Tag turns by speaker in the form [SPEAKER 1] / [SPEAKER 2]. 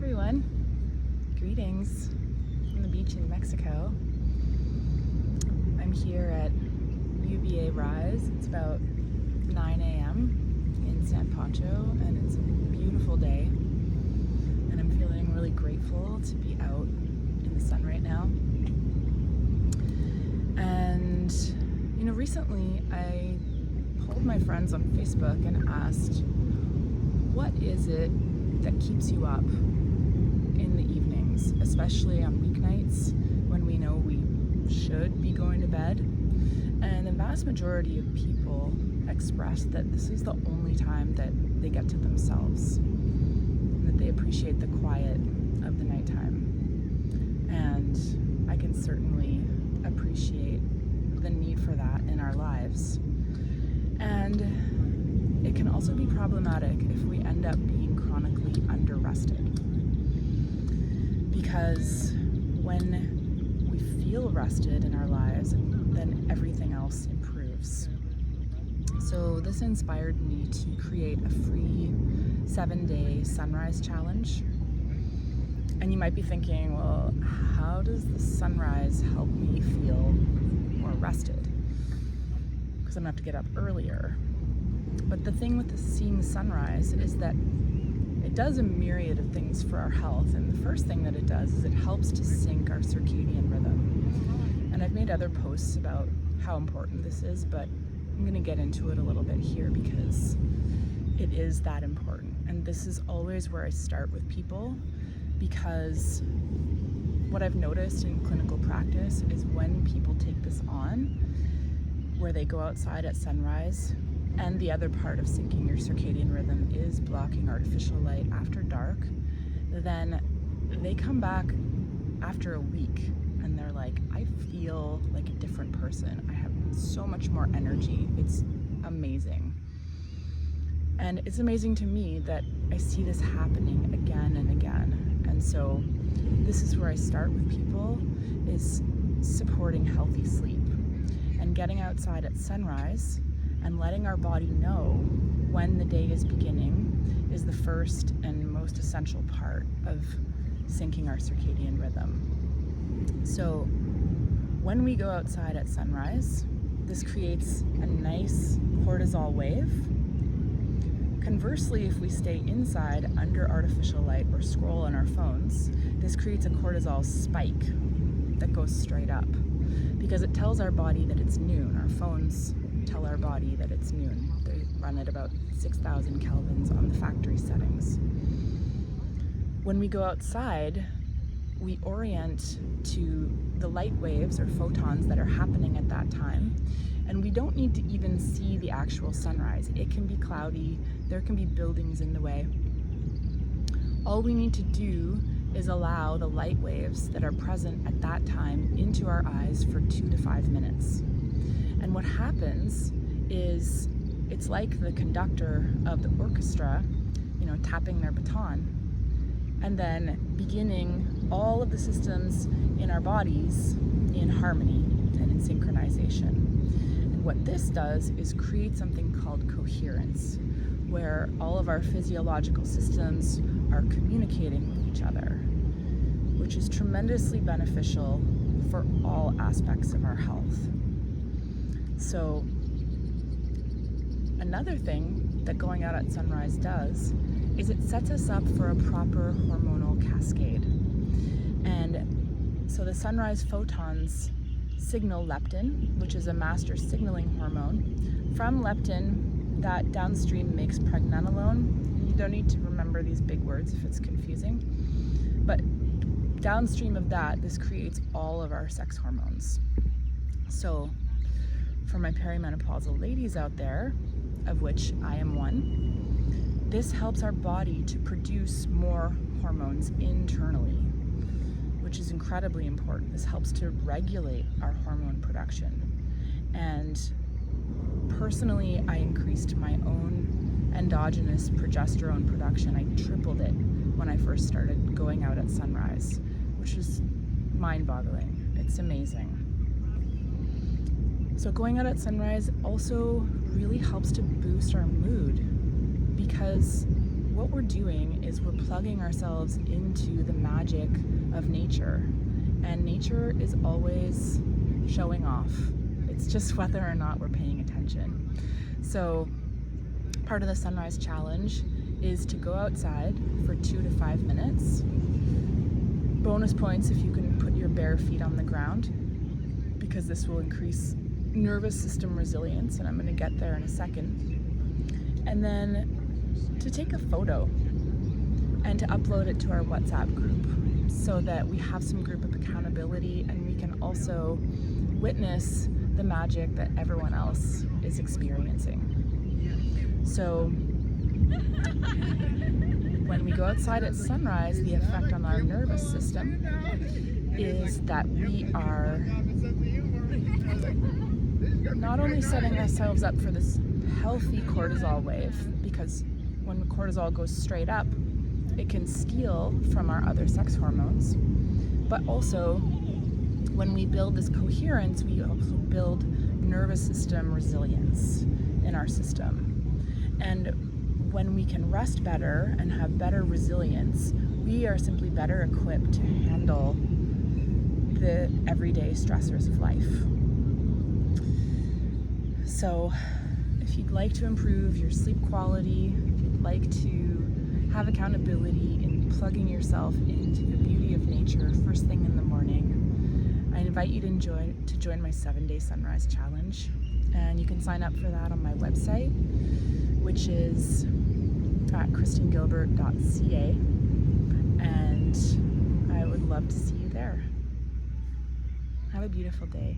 [SPEAKER 1] everyone. Greetings from the beach in Mexico. I'm here at UVA Rise. It's about 9 a.m. in San Pancho, and it's a beautiful day. And I'm feeling really grateful to be out in the sun right now. And, recently I polled my friends on Facebook and asked, what is it that keeps you up in the evenings, especially on weeknights when we know we should be going to bed? And the vast majority of people expressed that this is the only time that they get to themselves, and that they appreciate the quiet of the nighttime. And I can certainly appreciate the need for that in our lives. And it can also be problematic if we end up being chronically underrested. Because when we feel rested in our lives, then everything else improves. So this inspired me to create a free 7-day sunrise challenge. And you might be thinking, well, how does the sunrise help me feel more rested? Because I'm gonna have to get up earlier. But the thing with seeing the sunrise is that it does a myriad of things for our health. And the first thing that it does is it helps to sync our circadian rhythm. And I've made other posts about how important this is, but I'm gonna get into it a little bit here because it is that important. And this is always where I start with people, because what I've noticed in clinical practice is when people take this on, where they go outside at sunrise, and the other part of syncing your circadian rhythm is blocking artificial light after dark, then they come back after a week and they're like, I feel like a different person. I have so much more energy. It's amazing. And it's amazing to me that I see this happening again and again. And so this is where I start with people, is supporting healthy sleep and getting outside at sunrise and letting our body know when the day is beginning is the first and most essential part of syncing our circadian rhythm. So when we go outside at sunrise, this creates a nice cortisol wave. Conversely, if we stay inside under artificial light or scroll on our phones, this creates a cortisol spike that goes straight up because it tells our body that it's noon. Our phones tell our body that it's noon. They run at about 6,000 kelvins on the factory settings. When we go outside, we orient to the light waves or photons that are happening at that time, and we don't need to even see the actual sunrise. It can be cloudy, there can be buildings in the way. All we need to do is allow the light waves that are present at that time into our eyes for 2 to 5 minutes. And what happens is it's like the conductor of the orchestra, tapping their baton, and then beginning all of the systems in our bodies in harmony and in synchronization. And what this does is create something called coherence, where all of our physiological systems are communicating with each other, which is tremendously beneficial for all aspects of our health. So another thing that going out at sunrise does is it sets us up for a proper hormonal cascade. And so the sunrise photons signal leptin, which is a master signaling hormone. From leptin, that downstream makes pregnenolone. You don't need to remember these big words if it's confusing. But downstream of that, this creates all of our sex hormones. So for my perimenopausal ladies out there, of which I am one, this helps our body to produce more hormones internally, which is incredibly important. This helps to regulate our hormone production. And personally, I increased my own endogenous progesterone production. I tripled it when I first started going out at sunrise, which is mind-boggling. It's amazing. So going out at sunrise also really helps to boost our mood, because what we're doing is we're plugging ourselves into the magic of nature. And nature is always showing off. It's just whether or not we're paying attention. So part of the Sunrise Challenge is to go outside for 2 to 5 minutes. Bonus points if you can put your bare feet on the ground, because this will increase nervous system resilience, and I'm going to get there in a second. And then to take a photo and to upload it to our WhatsApp group so that we have some group of accountability, and we can also witness the magic that everyone else is experiencing. So when we go outside at sunrise, the effect on our nervous system is that we are not only setting ourselves up for this healthy cortisol wave, because when cortisol goes straight up, it can steal from our other sex hormones, but also when we build this coherence, we also build nervous system resilience in our system. And when we can rest better and have better resilience, we are simply better equipped to handle the everyday stressors of life. So if you'd like to improve your sleep quality, if you'd like to have accountability in plugging yourself into the beauty of nature first thing in the morning, I invite you to join my 7-day Sunrise Challenge. And you can sign up for that on my website, which is at kristengilbert.ca, and I would love to see you there. Have a beautiful day.